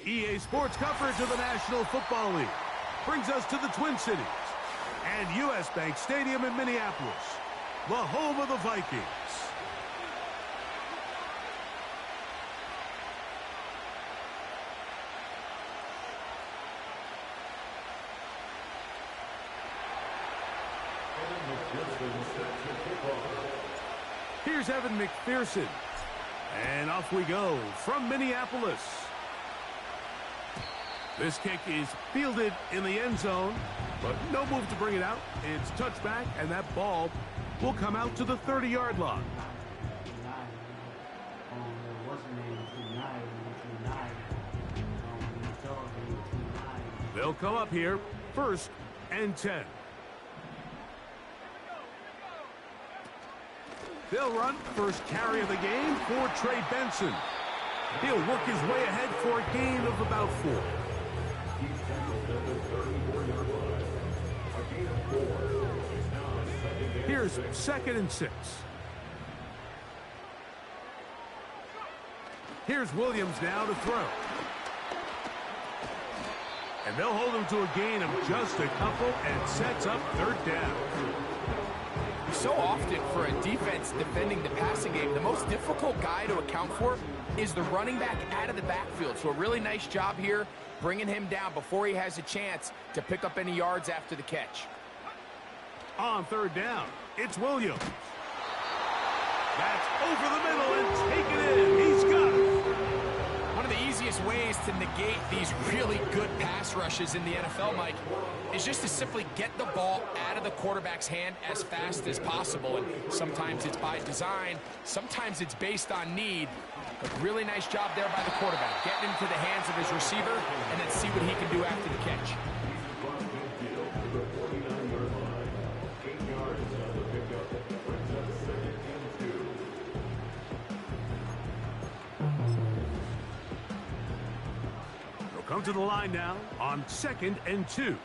EA Sports coverage of the National Football League brings us to the Twin Cities and U.S. Bank Stadium in Minneapolis, the home of the Vikings. Here's Evan McPherson. And off we go from Minneapolis. This kick is fielded in the end zone, but no move to bring it out. It's touchback, and that ball will come out to the 30-yard line. They'll come up here, 1st and 10. They'll run first carry of the game for Trey Benson. He'll work his way ahead for a gain of about 4. Here's 2nd and 6. Here's Williams now to throw. And they'll hold him to a gain of just a couple and sets up 3rd down. So often for a defense defending the passing game, the most difficult guy to account for is the running back out of the backfield. So a really nice job here bringing him down before he has a chance to pick up any yards after the catch. On 3rd down, it's Williams. That's over the middle and taken in. He's got it. One of the easiest ways to negate these really good pass rushes in the NFL, Mike, is just to simply get the ball out of the quarterback's hand as fast as possible. And sometimes it's by design, sometimes it's based on need. But really nice job there by the quarterback, getting into the hands of his receiver and then see what he can do after the catch. Come to the line now on 2nd and 2.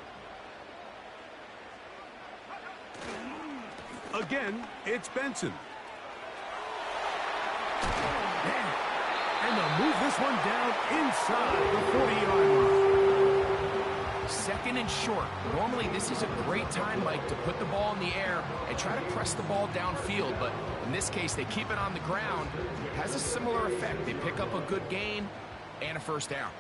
Again, it's Benson. And they'll move this one down inside the 40-yard line. 2nd and short. Normally, this is a great time, Mike, to put the ball in the air and try to press the ball downfield. But in this case, they keep it on the ground. It has a similar effect. They pick up a good gain and a 1st down.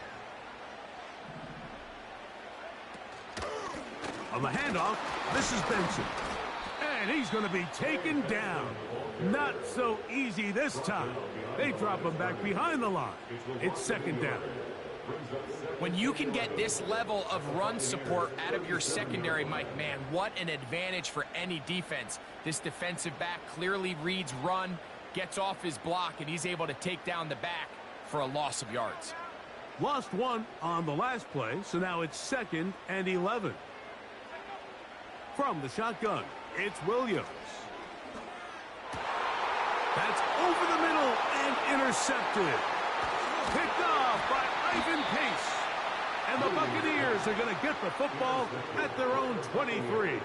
On the handoff, this is Benson. And he's going to be taken down. Not so easy this time. They drop him back behind the line. It's 2nd down. When you can get this level of run support out of your secondary, Mike, man, what an advantage for any defense. This defensive back clearly reads run, gets off his block, and he's able to take down the back for a loss of yards. Lost 1 on the last play, so now it's 2nd and 11. From the shotgun, it's Williams. That's over the middle and intercepted. Picked off by Ivan Pace. And the Buccaneers are going to get the football at their own 23.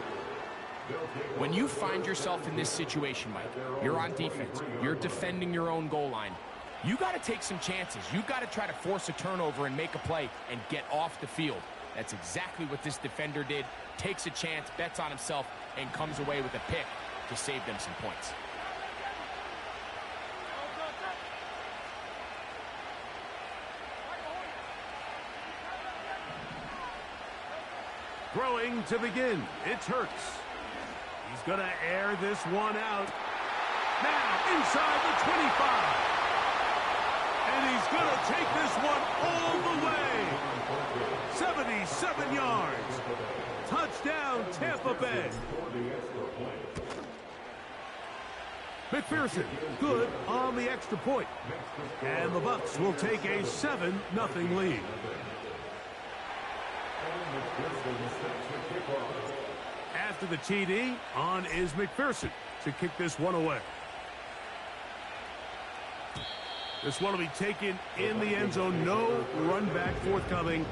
When you find yourself in this situation, Mike, you're on defense, you're defending your own goal line, you got to take some chances. You got to try to force a turnover and make a play and get off the field. That's exactly what this defender did. Takes a chance, bets on himself, and comes away with a pick to save them some points. Throwing to begin, it's Hurts. He's going to air this one out. Now inside the 25. And he's going to take this one all the way. 77 yards. Touchdown, Tampa Bay. McPherson, good on the extra point. And the Bucs will take a 7-0 lead. After the TD, on is McPherson to kick this one away. This one will be taken in the end zone. No run back forthcoming.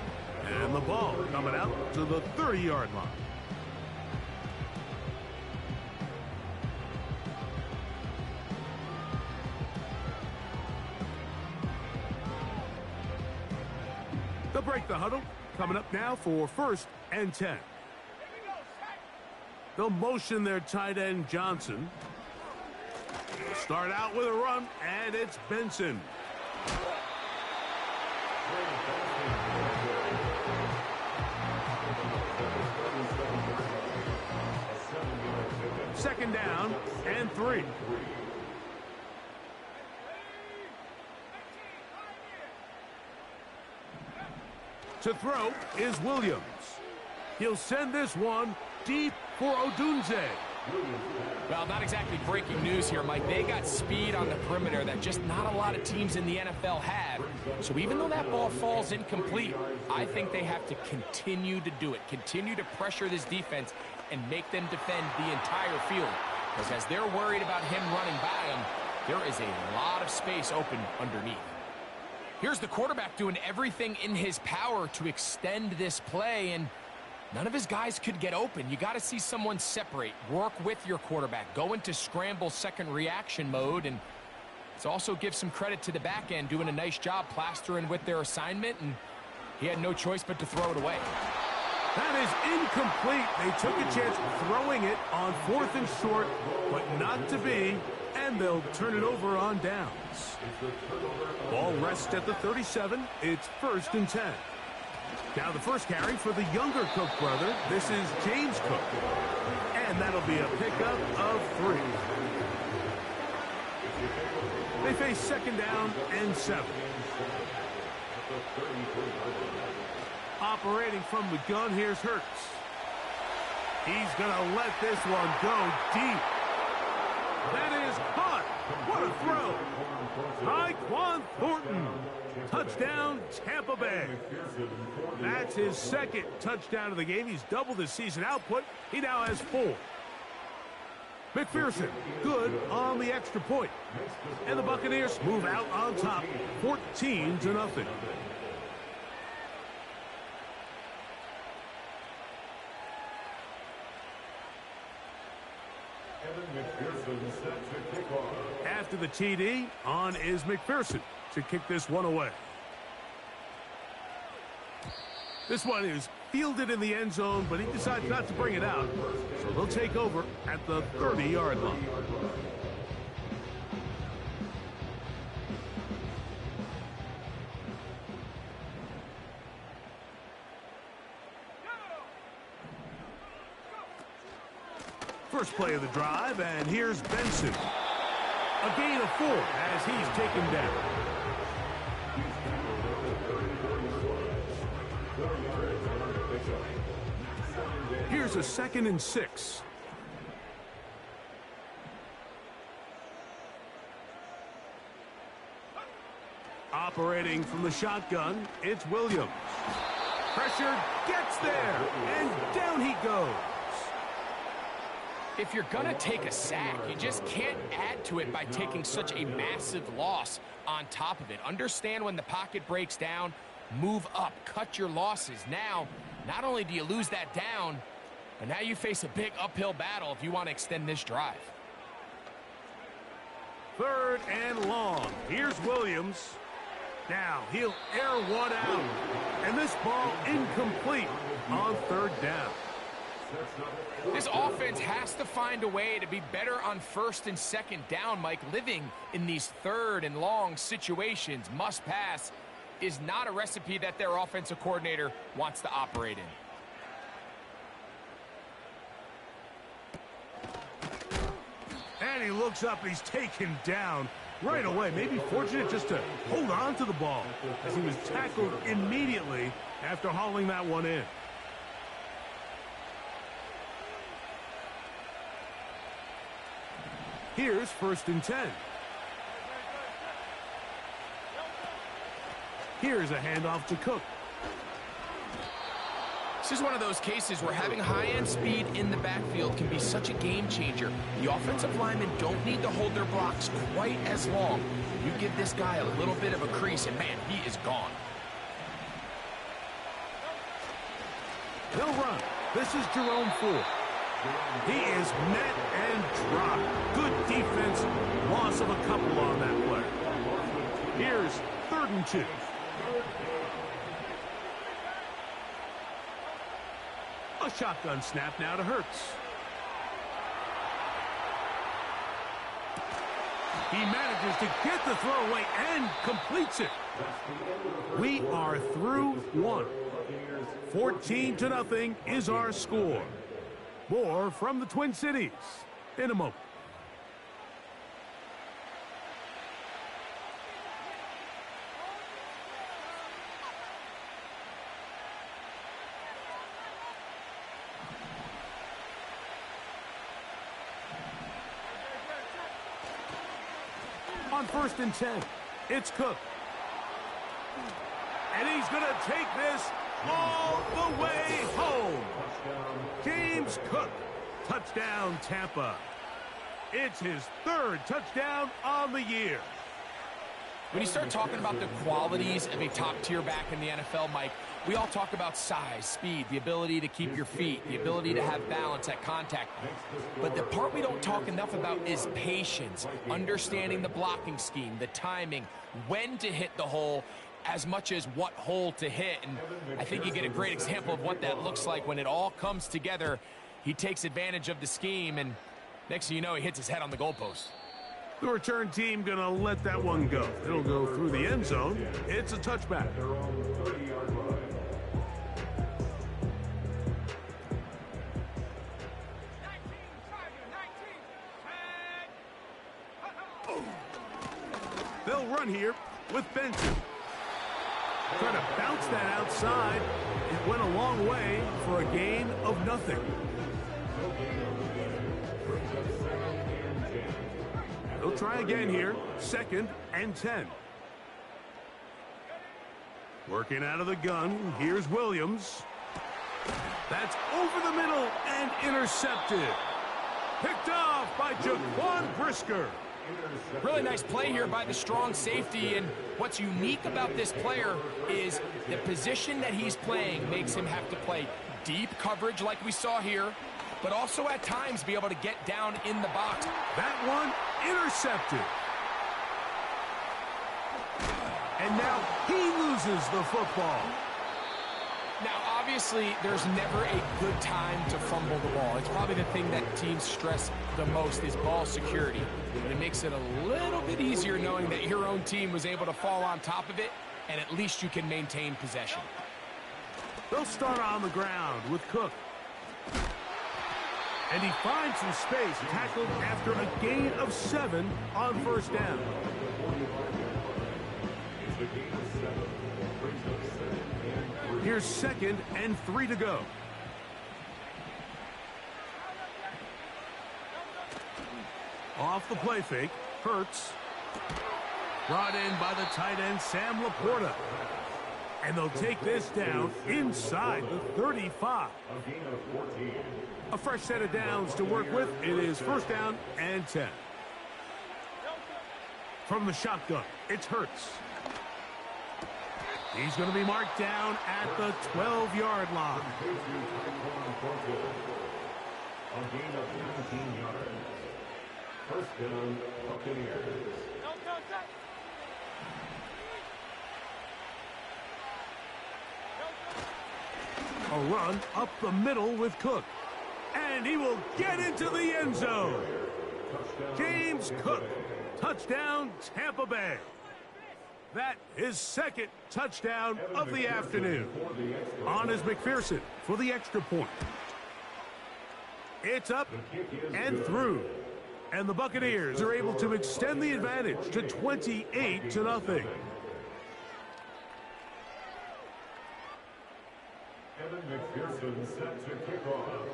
And the ball coming out to the 30-yard line. They'll break the huddle. Coming up now for 1st and 10. They'll motion their tight end, Johnson. Start out with a run, and it's Benson. Second down and 3. To throw is Williams. He'll send this one deep for Odunze. Well, not exactly breaking news here, Mike. They got speed on the perimeter that just not a lot of teams in the NFL have. So even though that ball falls incomplete, I think they have to continue to do it. Continue to pressure this defense and make them defend the entire field. Because as they're worried about him running by them, there is a lot of space open underneath. Here's the quarterback doing everything in his power to extend this play, and none of his guys could get open. You got to see someone separate, work with your quarterback, go into scramble second reaction mode, and let's also give some credit to the back end doing a nice job plastering with their assignment, and he had no choice but to throw it away. That is incomplete. They took a chance throwing it on 4th and short, but not to be, and they'll turn it over on downs. Ball rests at the 37. It's 1st and 10. Now the first carry for the younger Cook brother. This is James Cook. And that'll be a pickup of 3. They face second down and 7. Operating from the gun, here's Hurts. He's going to let this one go deep. That is caught. What a throw. Tyquan Thornton. Touchdown, Tampa Bay. That's his 2nd touchdown of the game. He's doubled his season output. He now has 4. McPherson, good on the extra point. And the Buccaneers move out on top, 14-0. After the TD, on is McPherson to kick this one away. This one is fielded in the end zone, but he decides not to bring it out. So they'll take over at the 30-yard line. First play of the drive, and here's Benson. A gain of 4 as he's taken down. Here's a 2nd and 6. Operating from the shotgun, it's Williams. Pressure gets there, and down he goes. If you're going to take a sack, you just can't add to it by taking such a massive loss on top of it. Understand when the pocket breaks down, move up, cut your losses. Now, not only do you lose that down, but now you face a big uphill battle if you want to extend this drive. 3rd and long. Here's Williams. Now he'll air one out. And this ball incomplete on 3rd down. This offense has to find a way to be better on 1st and 2nd down, Mike. Living in these 3rd and long situations, must pass, is not a recipe that their offensive coordinator wants to operate in. And he looks up, he's taken down right away. Maybe fortunate just to hold on to the ball as he was tackled immediately after hauling that one in. Here's 1st and 10. Here's a handoff to Cook. This is one of those cases where having high-end speed in the backfield can be such a game changer. The offensive linemen don't need to hold their blocks quite as long. You give this guy a little bit of a crease, and man, he is gone. They'll run. This is Jerome Ford. He is met and dropped. Good defense. Loss of a couple on that play. Here's 3rd and 2. A shotgun snap now to Hurts. He manages to get the throw away and completes it. We are through one. 14-0 is our score. More from the Twin Cities in a moment. On 1st and 10, it's Cook. And he's going to take this all the way home. James Cook, touchdown Tampa. It's his 3rd touchdown on the year. When you start talking about the qualities of a top-tier back in the NFL, Mike, we all talk about size, speed, the ability to keep your feet, the ability to have balance at contact. But the part we don't talk enough about is patience, understanding the blocking scheme, the timing, when to hit the hole, as much as what hole to hit. And I think you get a great example of what that looks like when it all comes together. He takes advantage of the scheme, and next thing you know, he hits his head on the goalpost. The return team going to let that one go. It'll go through the end zone. It's a touchback. They'll run here with Benson. Trying to bounce that outside. It went a long way for a gain of nothing. They'll try again here. 2nd and 10. Working out of the gun. Here's Williams. That's over the middle and intercepted. Picked off by Jaquan Brisker. Really nice play here by the strong safety, and what's unique about this player is the position that he's playing makes him have to play deep coverage like we saw here, but also at times be able to get down in the box. That one intercepted. And now he loses the football. Now, obviously, there's never a good time to fumble the ball. It's probably the thing that teams stress the most is ball security. And it makes it a little bit easier knowing that your own team was able to fall on top of it, and at least you can maintain possession. They'll start on the ground with Cook. And he finds some space, tackled after a gain of 7 on 1st down. Here's 2nd and 3 to go. Off the play fake, Hurts. Brought in by the tight end, Sam Laporta. And they'll take this down inside the 35. A fresh set of downs to work with. It is 1st down and 10. From the shotgun, it's Hurts. He's going to be marked down at the 12-yard line. A gain of 19 yards. 1st down, Buccaneers. A run up the middle with Cook. And he will get into the end zone. James Cook, touchdown Tampa Bay. That is 2nd touchdown of the afternoon. On is McPherson for the extra point. It's up and through. And the Buccaneers are able to extend the advantage to 28-0. Kevin McPherson set to kick off.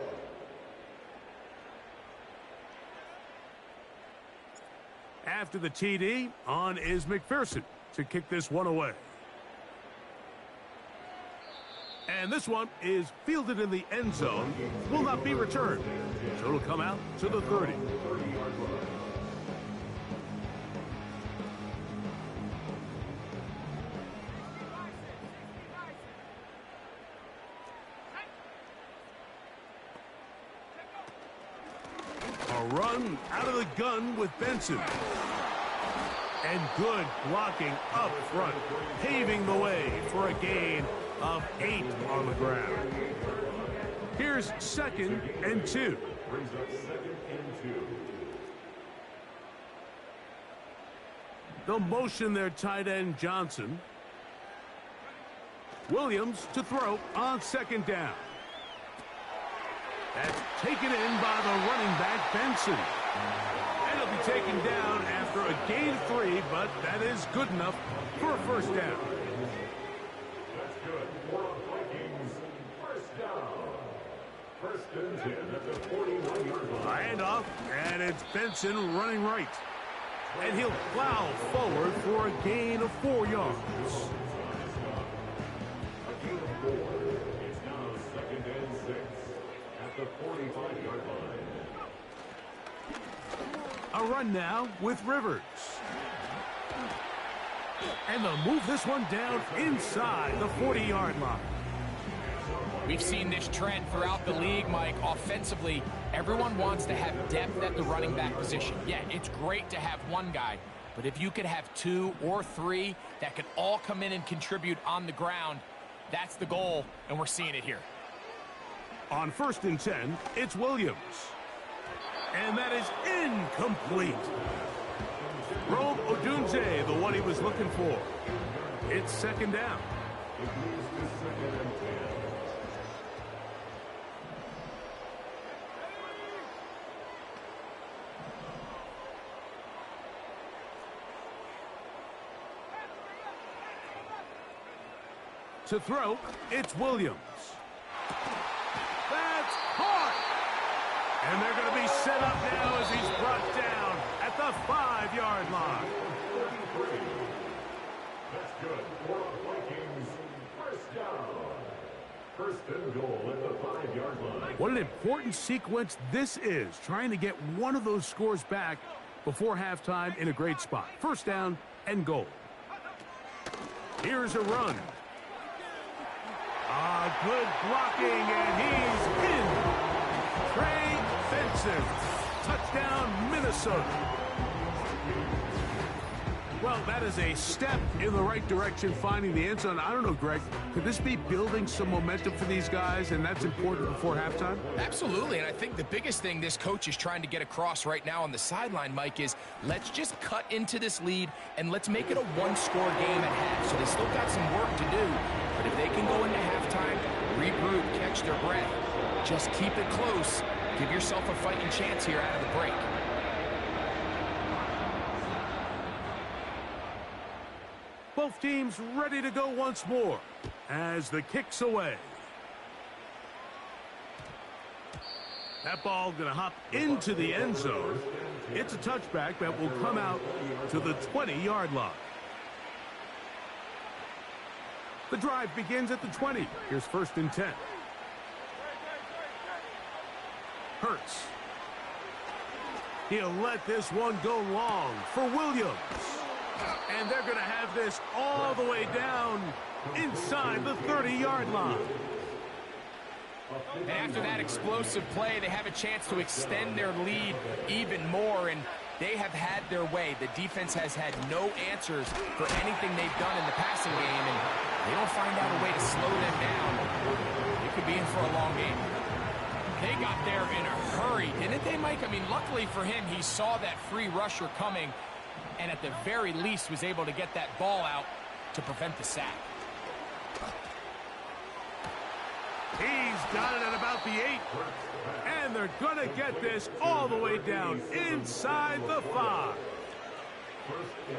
After the TD, on is McPherson to kick this one away. And this one is fielded in the end zone, will not be returned. So it'll come out to the 30. A run out of the gun with Benson. And good blocking up front, paving the way for a gain of 8 on the ground. Here's 2nd and 2. Brings up 2nd and 2. They'll motion their tight end Johnson. Williams to throw on 2nd down. That's taken in by the running back Benson. And he'll be taken down after a gain of 3, but that is good enough for a first down. That's good for the Vikings. First down. 1st and 10 at the 41-yard line. Handoff, and it's Benson running right. And he'll plow forward for a gain of 4 yards. A gain of 4. It's now 2nd and 6 at the 45-yard line. A run now with Rivers. And they'll move this one down inside the 40-yard line. We've seen this trend throughout the league, Mike. Offensively, everyone wants to have depth at the running back position. Yeah, it's great to have one guy, but if you could have 2 or 3 that could all come in and contribute on the ground, that's the goal, and we're seeing it here. On 1st and 10, it's Williams. And that is incomplete. Rome Odunze, the one he was looking for. It's 2nd down. It moves to 2nd and 10. To throw, it's Williams. That's caught! And they're going to be set up now as he's brought down at the 5-yard line. 33. That's good for the Vikings. First down. 1st and goal at the 5-yard line. What an important sequence this is, trying to get one of those scores back before halftime in a great spot. 1st down and goal. Here's a run. Good blocking, and he's in. Trey Benson. Touchdown, Minnesota. Well, that is a step in the right direction, finding the end zone. I don't know, Greg, could this be building some momentum for these guys, and that's important before halftime? Absolutely, and I think the biggest thing this coach is trying to get across right now on the sideline, Mike, is let's just cut into this lead, and let's make it a one-score game at half. So they still got some work to do, but if they can go into halftime, regroup, catch their breath, just keep it close, give yourself a fighting chance here out of the break. Both teams ready to go once more as the kick's away. That ball going to hop into the end zone. It's a touchback that will come out to the 20-yard line. The drive begins at the 20. Here's 1st and 10. Hurts. He'll let this one go long for Williams. And they're going to have this all the way down inside the 30-yard line. And after that explosive play, they have a chance to extend their lead even more, and they have had their way. The defense has had no answers for anything they've done in the passing game, and they don't find out a way to slow them down. They could be in for a long game. They got there in a hurry, didn't they, Mike? I mean, luckily for him, he saw that free rusher coming, and at the very least was able to get that ball out to prevent the sack. He's got it at about the 8. And they're going to get this all the way down inside the 5.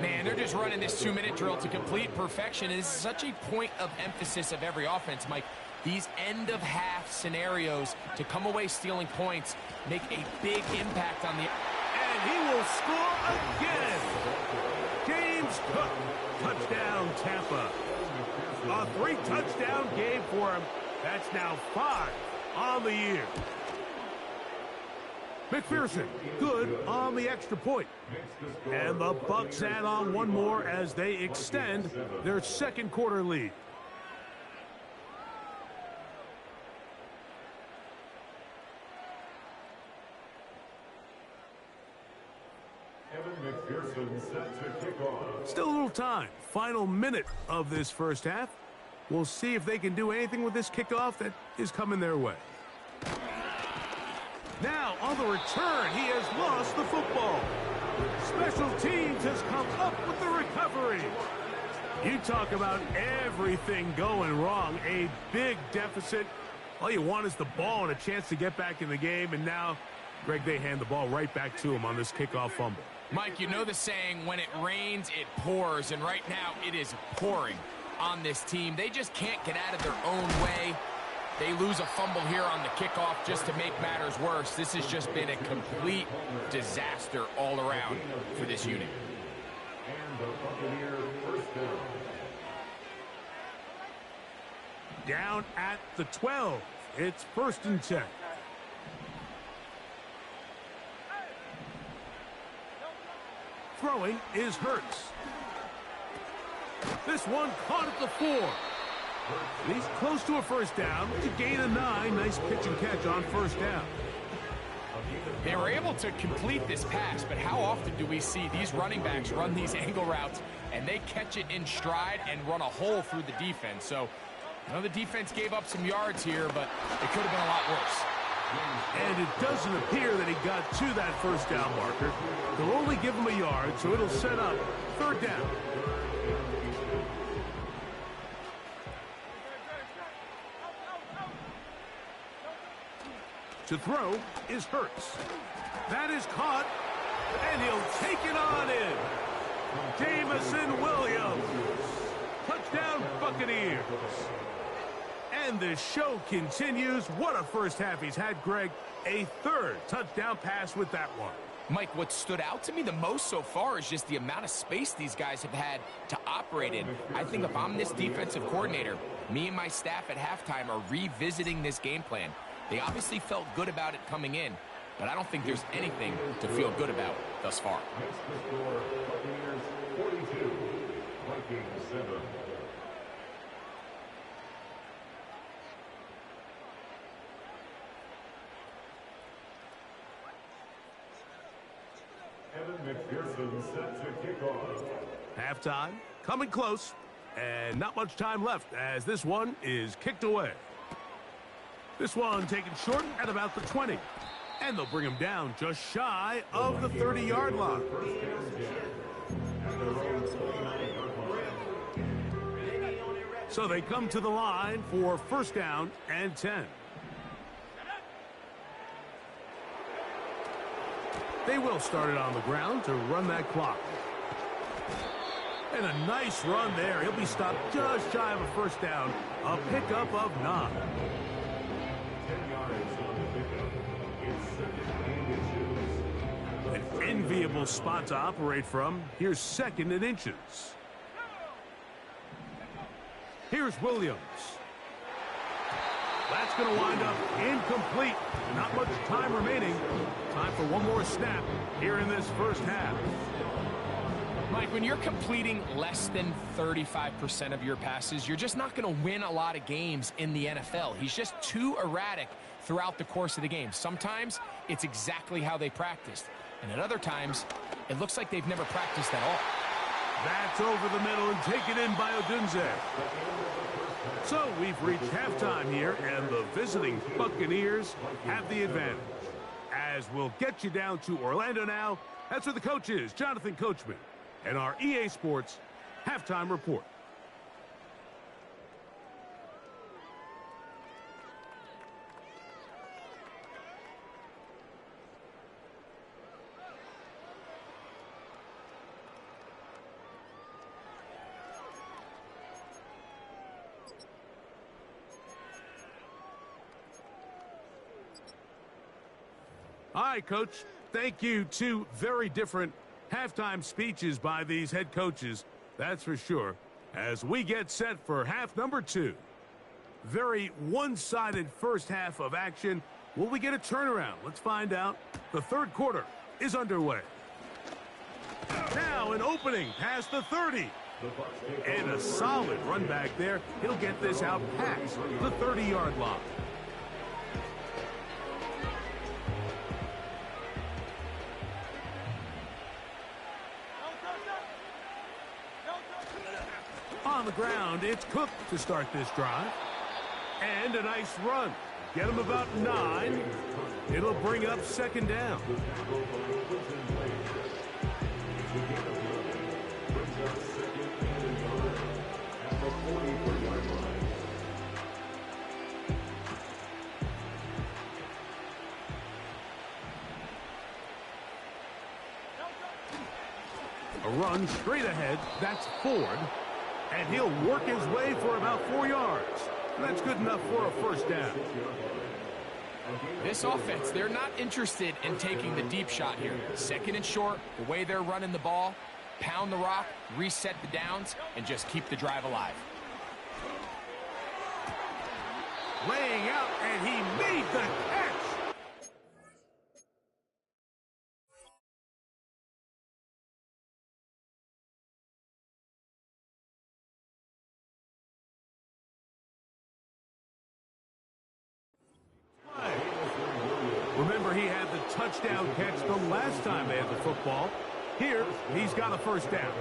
Man, they're just running this 2-minute drill to complete perfection. It is such a point of emphasis of every offense, Mike. These end-of-half scenarios to come away stealing points make a big impact on the... And he will score again. James Cook, touchdown Tampa. A 3-touchdown game for him. That's now 5 on the year. McPherson, good on the extra point. And the Bucs add on one more as they extend their second quarter lead. McPherson set to kick off. Still a little time. Final minute of this first half. We'll see if they can do anything with this kickoff that is coming their way. on the return, he has lost the football. Special teams has come up with the recovery. You talk about everything going wrong. A big deficit. All you want is the ball and a chance to get back in the game. And now, Greg, they hand the ball right back to him on this kickoff fumble. Mike, you know the saying, when it rains, it pours. And right now, it is pouring on this team. They just can't get out of their own way. They lose a fumble here on the kickoff just to make matters worse. This has just been a complete disaster all around for this unit. And the Buccaneer first down. Down at the 12. It's 1st and 10. Throwing is Hurts. This one caught at the 4. He's close to a first down. To gain a 9. Nice pitch and catch on first down. They were able to complete this pass, but how often do we see these running backs run these angle routes and they catch it in stride and run a hole through the defense? So, you know, the defense gave up some yards here, but it could have been a lot worse. And it doesn't appear that he got to that first down marker. They'll only give him a yard, so it'll set up 3rd down. To throw is Hurts. That is caught, and he'll take it on in. Jamison Williams. Touchdown, Buccaneers. And the show continues. What a first half he's had, Greg. A 3rd touchdown pass with that one. Mike, what stood out to me the most so far is just the amount of space these guys have had to operate in. I think if I'm this defensive coordinator, me and my staff at halftime are revisiting this game plan. They obviously felt good about it coming in, but I don't think there's anything to feel good about thus far. Next to score, Buccaneers 42, Vikings 7. Evan McPherson set to kick off. Halftime, coming close, and not much time left as this one is kicked away. This one taken short at about the 20. And they'll bring him down just shy of the 30-yard line. So they come to the line for 1st down and 10. They will start it on the ground to run that clock. And a nice run there. He'll be stopped just shy of a 1st down. A pickup of 9. 10 yards on the pickup. It's 2nd and inches. An enviable spot to operate from. Here's 2nd and inches. Here's Williams. That's going to wind up incomplete. Not much time remaining. Time for one more snap here in this first half. Mike, when you're completing less than 35% of your passes, you're just not going to win a lot of games in the NFL. He's just too erratic throughout the course of the game. Sometimes it's exactly how they practiced. And at other times, it looks like they've never practiced at all. That's over the middle and taken in by Odunze. So we've reached halftime here, and the visiting Buccaneers have the advantage. As we'll get you down to Orlando now, that's where the coach is, Jonathan Coachman, and our EA Sports Halftime Report. All right, Coach. Thank you. 2 very different halftime speeches by these head coaches, that's for sure, as we get set for half number 2. Very one-sided first half of action. Will we get a turnaround? Let's find out. The 3rd quarter is underway. Now an opening past the 30. And a solid run back there. He'll get this out past the 30-yard line. On the ground, it's Cook to start this drive. And a nice run. Get him about 9. It'll bring up second down. A run straight ahead. That's Ford. And he'll work his way for about 4 yards. That's good enough for a first down. This offense, they're not interested in taking the deep shot here. Second and short, the way they're running the ball, pound the rock, reset the downs, and just keep the drive alive. Laying out, and he made the catch. Remember, he had the touchdown catch the last time they had the football. Here, he's got a first down.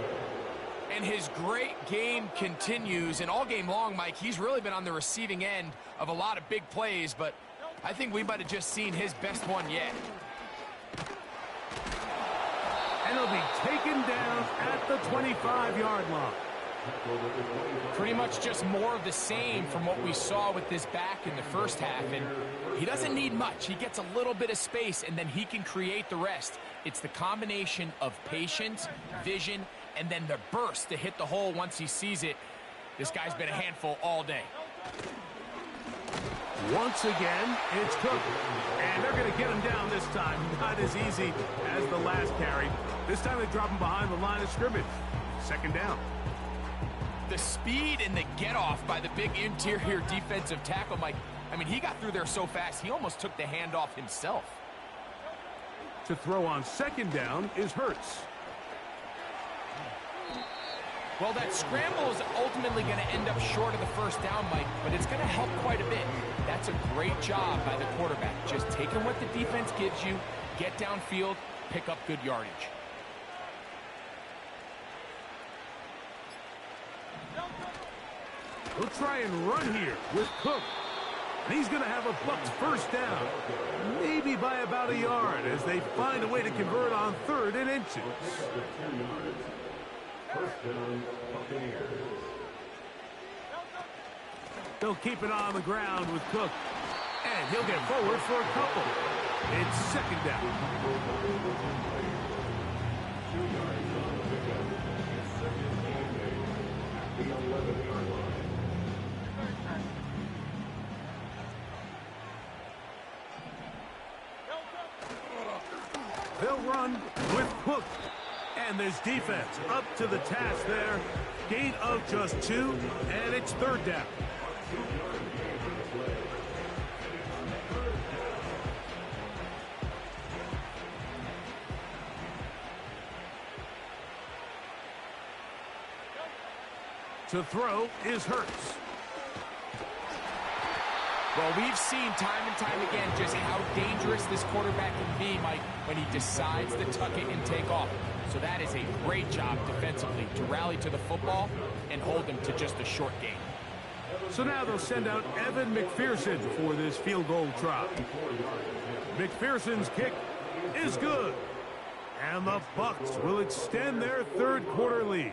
And his great game continues, and all game long, Mike, he's really been on the receiving end of a lot of big plays, but I think we might have just seen his best one yet. And he'll be taken down at the 25-yard line. Pretty much just more of the same from what we saw with this back in the first half, and he doesn't need much. He gets a little bit of space, and then he can create the rest. It's the combination of patience, vision, and then the burst to hit the hole once he sees it. This guy's been a handful all day. Once again, it's Cook. And they're going to get him down this time. Not as easy as the last carry. This time they drop him behind the line of scrimmage. Second down. The speed and the get-off by the big interior defensive tackle, Mike. I mean, he got through there so fast, he almost took the handoff himself. To throw on second down is Hurts. Well, that scramble is ultimately going to end up short of the first down, Mike, but it's going to help quite a bit. That's a great job by the quarterback. Just taking what the defense gives you, get downfield, pick up good yardage. He'll try and run here with Cook. And he's going to have a Bucs first down. Maybe by about a yard as they find a way to convert on 3rd and inches. They'll keep it on the ground with Cook. And he'll get forward for a couple. It's second down. They'll run with Cook. And there's defense up to the task there. Gain of just 2, and it's 3rd down. To throw is Hurts. Well, we've seen time and time again just how dangerous this quarterback can be, Mike, when he decides to tuck it and take off. So that is a great job defensively to rally to the football and hold them to just a short game. So now they'll send out Evan McPherson for this field goal try. McPherson's kick is good. And the Bucs will extend their 3rd quarter lead.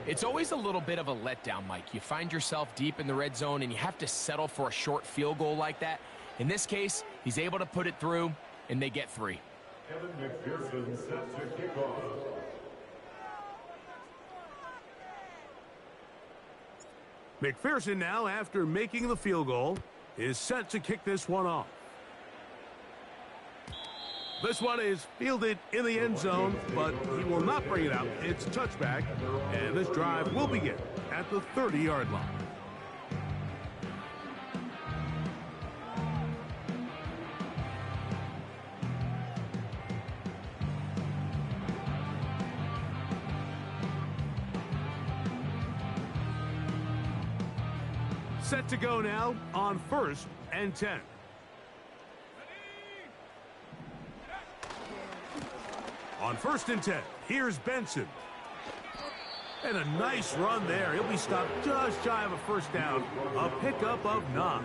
It's always a little bit of a letdown, Mike. You find yourself deep in the red zone and you have to settle for a short field goal like that. In this case, he's able to put it through, and they get 3. Evan McPherson set to kick off. McPherson now, after making the field goal, is set to kick this one off. This one is fielded in the end zone, but he will not bring it out. It's a touchback, and this drive will begin at the 30-yard line. Set to go now on 1st and 10. On 1st and 10, here's Benson. And a nice run there. He'll be stopped just shy of a first down. A pickup of 9.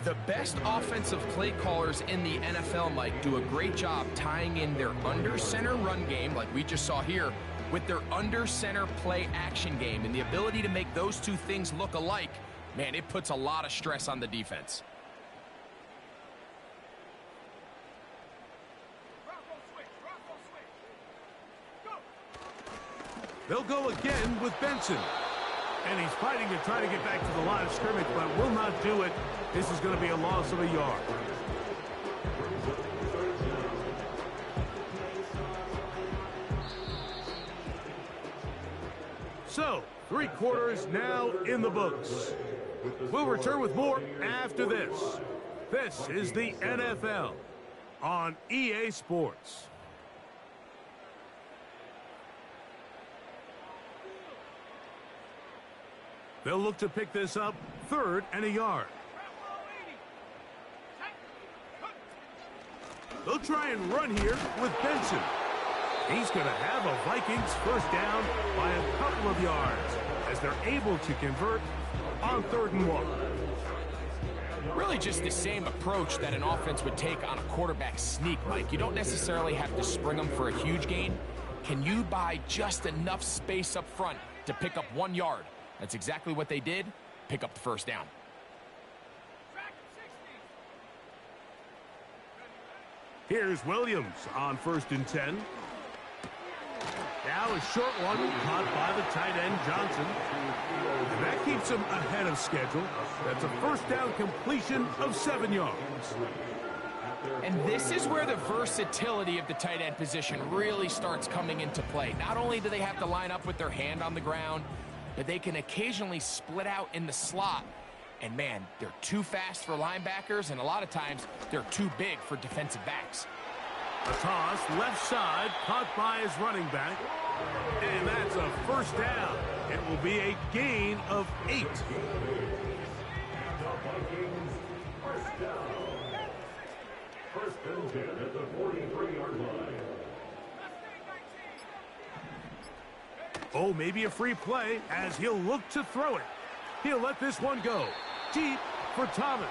The best offensive play callers in the NFL, Mike, do a great job tying in their under-center run game, like we just saw here, with their under-center play action game. And the ability to make those two things look alike, man, it puts a lot of stress on the defense. They'll go again with Benson. And he's fighting to try to get back to the line of scrimmage, but will not do it. This is going to be a loss of a yard. So, 3 quarters now in the books. We'll return with more after this. This is the NFL on EA Sports. They'll look to pick this up 3rd and a yard. They'll try and run here with Benson. He's going to have a Vikings first down by a couple of yards as they're able to convert on 3rd and 1. Really just the same approach that an offense would take on a quarterback sneak, Mike. You don't necessarily have to spring them for a huge gain. Can you buy just enough space up front to pick up 1 yard? That's exactly what they did. Pick up the first down. Here's Williams on 1st and 10. Now a short one caught by the tight end Johnson. And that keeps him ahead of schedule. That's a first down completion of 7 yards. And this is where the versatility of the tight end position really starts coming into play. Not only do they have to line up with their hand on the ground, but they can occasionally split out in the slot. And man, they're too fast for linebackers, and a lot of times they're too big for defensive backs. A toss left side caught by his running back. And that's a first down. It will be a gain of 8. First and 10 at the 43-yard line. Oh, maybe a free play as he'll look to throw it. He'll let this one go deep for Thomas.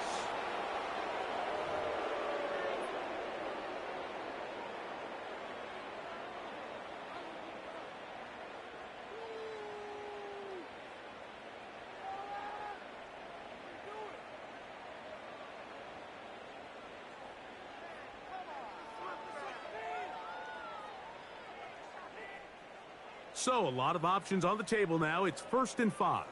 So a lot of options on the table now. It's 1st and 5.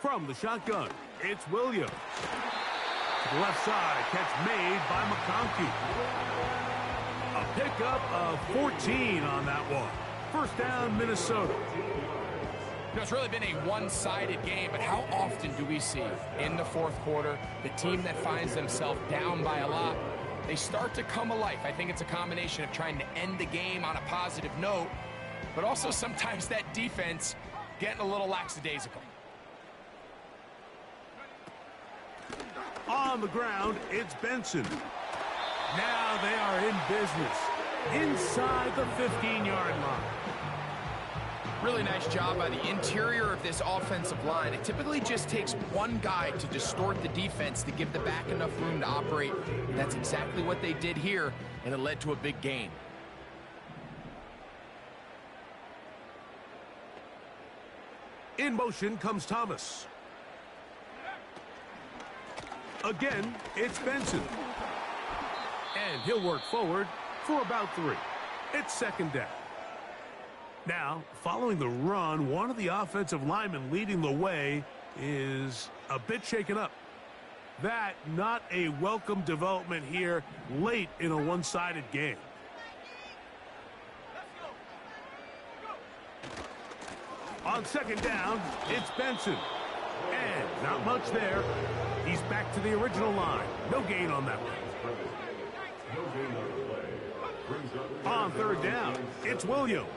From the shotgun, it's Williams. To the left side, catch made by McConkey. A pickup of 14 on that one. First down, Minnesota. You know, it's really been a one-sided game, but how often do we see in the 4th quarter the team that finds themselves down by a lot, they start to come alive? I think it's a combination of trying to end the game on a positive note, but also sometimes that defense getting a little lackadaisical. On the ground, it's Benson. Now they are in business inside the 15-yard line. Really nice job by the interior of this offensive line. It typically just takes one guy to distort the defense to give the back enough room to operate. And that's exactly what they did here, and it led to a big gain. In motion comes Thomas. Again, it's Benson. And he'll work forward for about 3. It's 2nd down. Now, following the run, one of the offensive linemen leading the way is a bit shaken up. That not a welcome development here late in a one-sided game. On 2nd down, it's Benson. And not much there. He's back to the original line. No gain on that one. On 3rd down, it's Williams.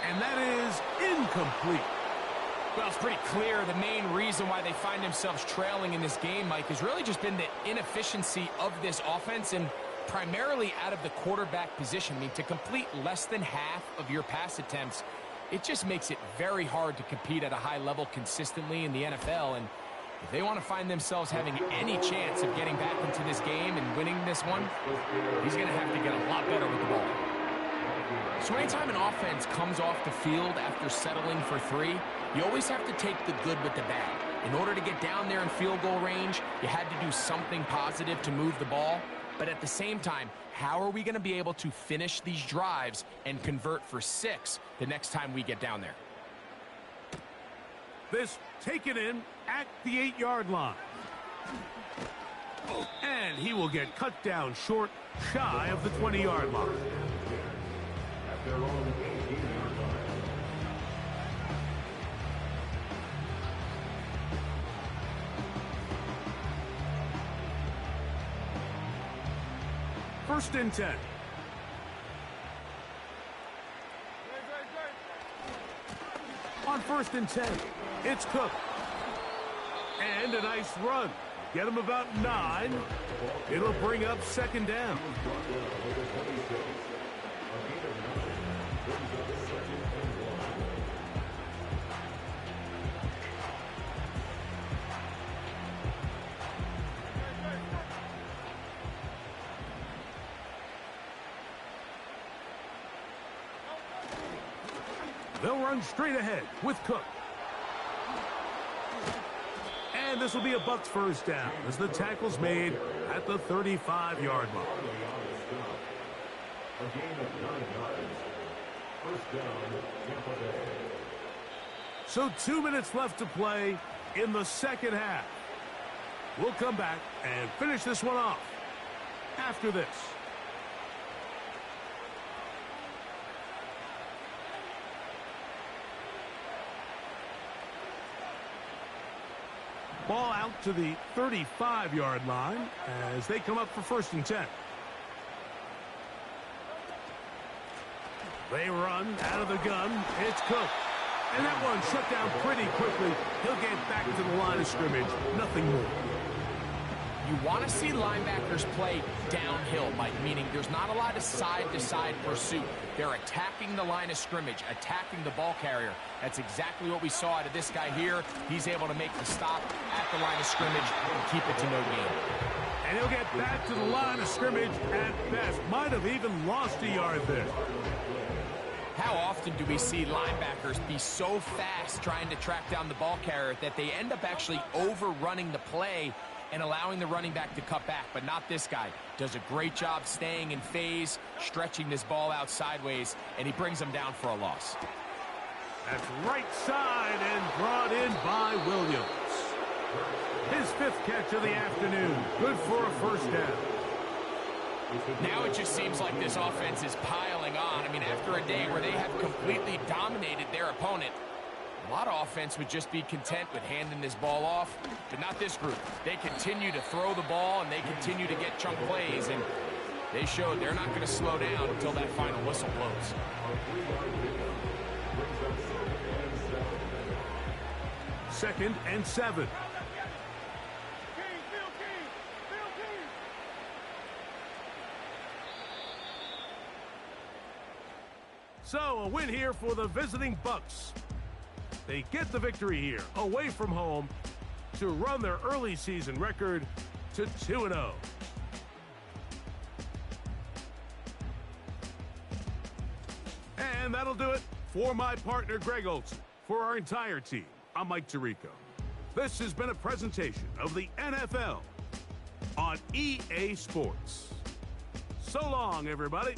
And that is incomplete. Well, it's pretty clear the main reason why they find themselves trailing in this game, Mike, has really just been the inefficiency of this offense and primarily out of the quarterback position. I mean, to complete less than half of your pass attempts, it just makes it very hard to compete at a high level consistently in the NFL. And if they want to find themselves having any chance of getting back into this game and winning this one, he's going to have to get a lot better with the ball. So anytime an offense comes off the field after settling for 3, you always have to take the good with the bad. In order to get down there in field goal range, you had to do something positive to move the ball. But at the same time, how are we going to be able to finish these drives and convert for 6 the next time we get down there? This taken in at the 8-yard line. And he will get cut down short, shy of the 20-yard line. At their own 18-yard line. First and 10. On first and 10, it's Cook. And a nice run. Get him about 9. It'll bring up second down. They'll run straight ahead with Cook. And this will be a Bucs first down as the tackle's made at the 35-yard line. A gain of 9 yards. First down, Tampa Bay. So 2 minutes left to play in the second half. We'll come back and finish this one off after this. Ball out to the 35-yard line as they come up for first and 10. They run out of the gun. It's Cook. And that one shut down pretty quickly. He'll get back to the line of scrimmage. Nothing more. You want to see linebackers play downhill, Mike, meaning there's not a lot of side-to-side pursuit. They're attacking the line of scrimmage, attacking the ball carrier. That's exactly what we saw out of this guy here. He's able to make the stop at the line of scrimmage and keep it to no gain. And he'll get back to the line of scrimmage at best. Might have even lost a yard there. How often do we see linebackers be so fast trying to track down the ball carrier that they end up actually overrunning the play and allowing the running back to cut back? But not this guy. Does a great job staying in phase, stretching this ball out sideways, and he brings him down for a loss. That's right side and brought in by Williams. His 5th catch of the afternoon. Good for a first down. Now it just seems like this offense is piling on. I mean, after a day where they have completely dominated their opponent, a lot of offense would just be content with handing this ball off, but not this group. They continue to throw the ball, and they continue to get chunk plays, and they showed they're not going to slow down until that final whistle blows. Second and 7. So a win here for the visiting Bucs. They get the victory here, away from home, to run their early season record to 2-0. And that'll do it for my partner, Greg Olson. For our entire team, I'm Mike Tirico. This has been a presentation of the NFL on EA Sports. So long, everybody.